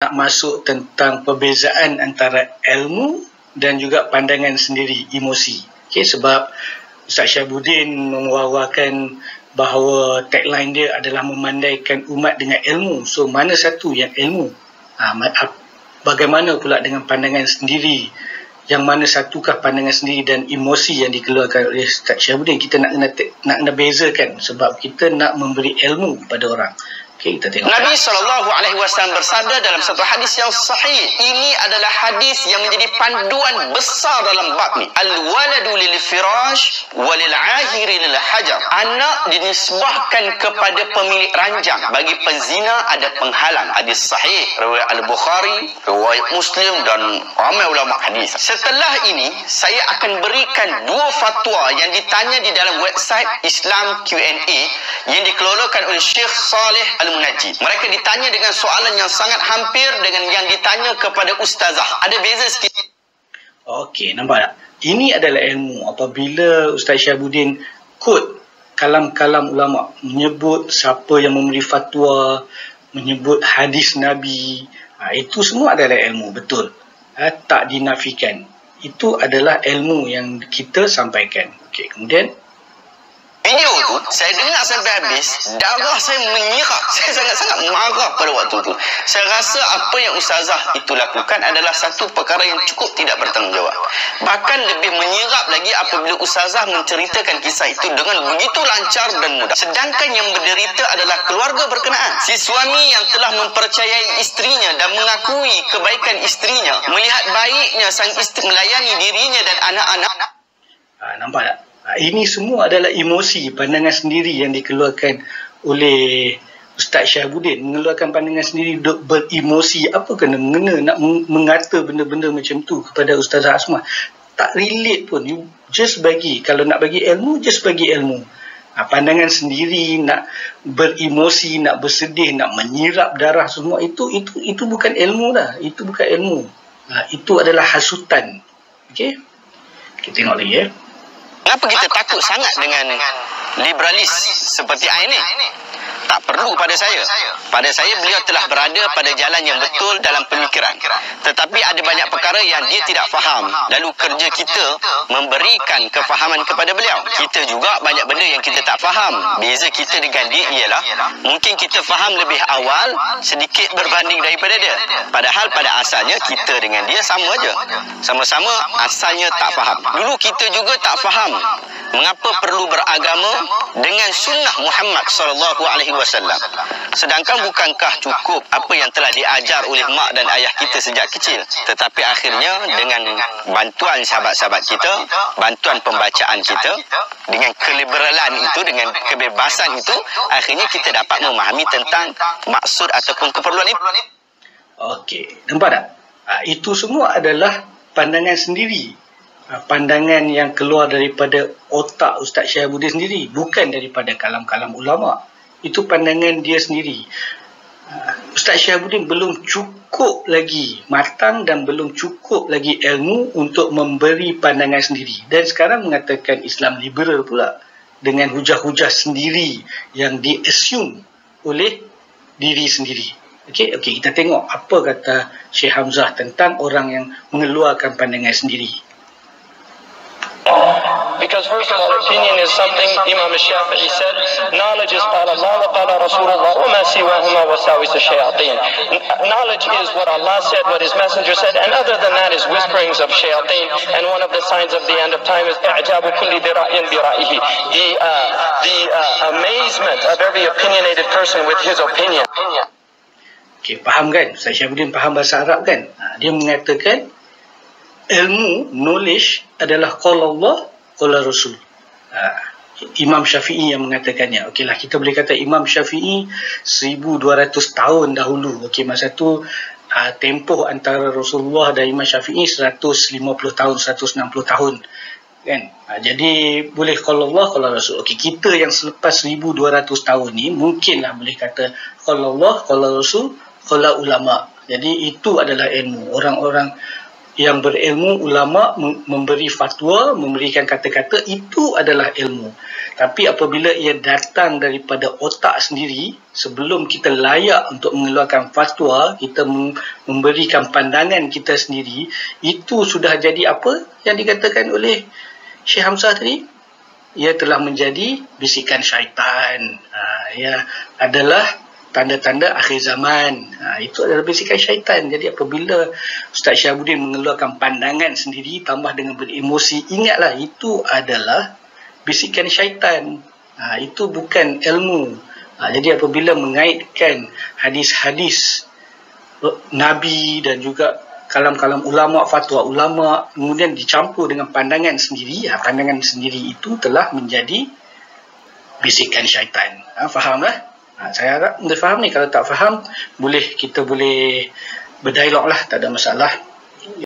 nak masuk tentang perbezaan antara ilmu dan juga pandangan sendiri, emosi. Okey, sebab Ustaz Syahabuddin mengwawarkan bahawa tagline dia adalah memandaikan umat dengan ilmu. So, mana satu yang ilmu? Bagaimana pula dengan pandangan sendiri? Yang mana satukah pandangan sendiri dan emosi yang dikeluarkan oleh Ustaz Syahabuddin? Kita nak kena bezakan sebab kita nak memberi ilmu kepada orang. Okay, kita tengok. Nabi SAW bersabda dalam satu hadis yang sahih. Ini adalah hadis yang menjadi panduan besar dalam bab ni. Al-waladu lil firash walil ahiri lil hajar. Anak dinisbahkan kepada pemilik ranjang. Bagi penzina ada penghalang. Hadis sahih. Riwayat Al-Bukhari, riwayat Muslim dan ramai ulama hadis. Setelah ini, saya akan berikan dua fatwa yang ditanya di dalam website Islam Q&A yang dikelolakan oleh Syekh Saleh Al-Munajjid. Mereka ditanya dengan soalan yang sangat hampir dengan yang ditanya kepada ustazah. Ada beza sikit. Okey, nampak tak? Ini adalah ilmu. Apabila Ustaz Syahabuddin quote kalam-kalam ulama, menyebut siapa yang memberi fatwa, menyebut hadis Nabi, itu semua adalah ilmu, betul. Tak dinafikan. Itu adalah ilmu yang kita sampaikan. Okey, kemudian video tu saya dengar sampai habis, darah saya menyirak. Saya sangat-sangat marah pada waktu tu. Saya rasa apa yang ustazah itu lakukan adalah satu perkara yang cukup tidak bertanggungjawab. Bahkan lebih menyirap lagi apabila ustazah menceritakan kisah itu dengan begitu lancar dan mudah. Sedangkan yang menderita adalah keluarga berkenaan. Si suami yang telah mempercayai istrinya dan mengakui kebaikan istrinya, melihat baiknya sang istri melayani dirinya dan anak-anak. Nampak tak? Ini semua adalah emosi, pandangan sendiri yang dikeluarkan oleh Ustaz Syahabuddin. Mengeluarkan pandangan sendiri, beremosi. Apa kena mengena nak mengata benda-benda macam tu kepada Ustazah Asmah? Tak relate pun. You just bagi. Kalau nak bagi ilmu, just bagi ilmu. Pandangan sendiri, nak beremosi, nak bersedih, nak menyirap darah semua, itu bukan ilmu dah. Itu bukan ilmu. Itu adalah hasutan. Okey? Kita tengok lagi ya. Kenapa kita takut sangat dengan liberalis seperti ini? Tak perlu pada saya. Pada saya, beliau telah berada pada jalan yang betul dalam pemikiran. Tetapi ada banyak perkara yang dia tidak faham. Lalu kerja kita memberikan kefahaman kepada beliau. Kita juga banyak benda yang kita tak faham. Beza kita dengan dia ialah mungkin kita faham lebih awal, sedikit berbanding daripada dia. Padahal pada asalnya kita dengan dia sama aja. Sama-sama asalnya tak faham. Dulu kita juga tak faham mengapa perlu beragama dengan sunnah Muhammad SAW. Sedangkan bukankah cukup apa yang telah diajar oleh mak dan ayah kita sejak kecil? Tetapi akhirnya dengan bantuan sahabat-sahabat kita, bantuan pembacaan kita, dengan keliberalan itu, dengan kebebasan itu, akhirnya kita dapat memahami tentang maksud ataupun keperluan itu. Okey, nampak tak? Itu semua adalah pandangan sendiri. Pandangan yang keluar daripada otak Ustaz Syahabuddin sendiri, bukan daripada kalam-kalam ulama. Itu pandangan dia sendiri. Ustaz Syahabuddin belum cukup lagi matang dan belum cukup lagi ilmu untuk memberi pandangan sendiri. Dan sekarang mengatakan Islam liberal pula dengan hujah-hujah sendiri yang di-assume oleh diri sendiri. Okey, kita tengok apa kata Syekh Hamzah tentang orang yang mengeluarkan pandangan sendiri. Because first of all, opinion is something Imam Shafi'i said, knowledge is qala Allah wa qala Rasulullah wa ma siwahuma wasawis ash-shayatin. Knowledge is what Allah said, what His Messenger said, and other than that is whisperings of shayatin. And one of the signs of the end of time is i'jabu kulli dira'in bi ra'ihi. The amazement of every opinionated person with his opinion. Okey, faham kan? Ustaz Syahabuddin faham bahasa Arab kan? Dia mengatakan ilmu, knowledge adalah qala Allah, qala Rasul. Imam Syafi'i yang mengatakannya. Okeylah, kita boleh kata Imam Syafi'i 1200 tahun dahulu. Okey, masa tu tempoh antara Rasulullah dan Imam Syafi'i 150 tahun, 160 tahun. Kan? Jadi boleh qala Allah, qala Rasul. Okey, kita yang selepas 1200 tahun ni mungkinlah boleh kata qala Allah, qala Rasul, qala ulama. Jadi itu adalah ilmu. Orang-orang yang berilmu, ulama memberi fatwa, memberikan kata-kata, itu adalah ilmu. Tapi apabila ia datang daripada otak sendiri, sebelum kita layak untuk mengeluarkan fatwa, kita memberikan pandangan kita sendiri, itu sudah jadi apa yang dikatakan oleh Syekh Hamzah tadi? Ia telah menjadi bisikan syaitan. Ia adalah tanda-tanda akhir zaman. Itu adalah bisikan syaitan. Jadi apabila Ustaz Syahabuddin mengeluarkan pandangan sendiri tambah dengan beremosi, ingatlah itu adalah bisikan syaitan. Itu bukan ilmu. Jadi apabila mengaitkan hadis-hadis Nabi dan juga kalam-kalam ulama, fatwa ulama, kemudian dicampur dengan pandangan sendiri, pandangan sendiri itu telah menjadi bisikan syaitan. Fahamlah? Saya harap anda faham ni. Kalau tak faham, kita boleh berdialog lah, tak ada masalah.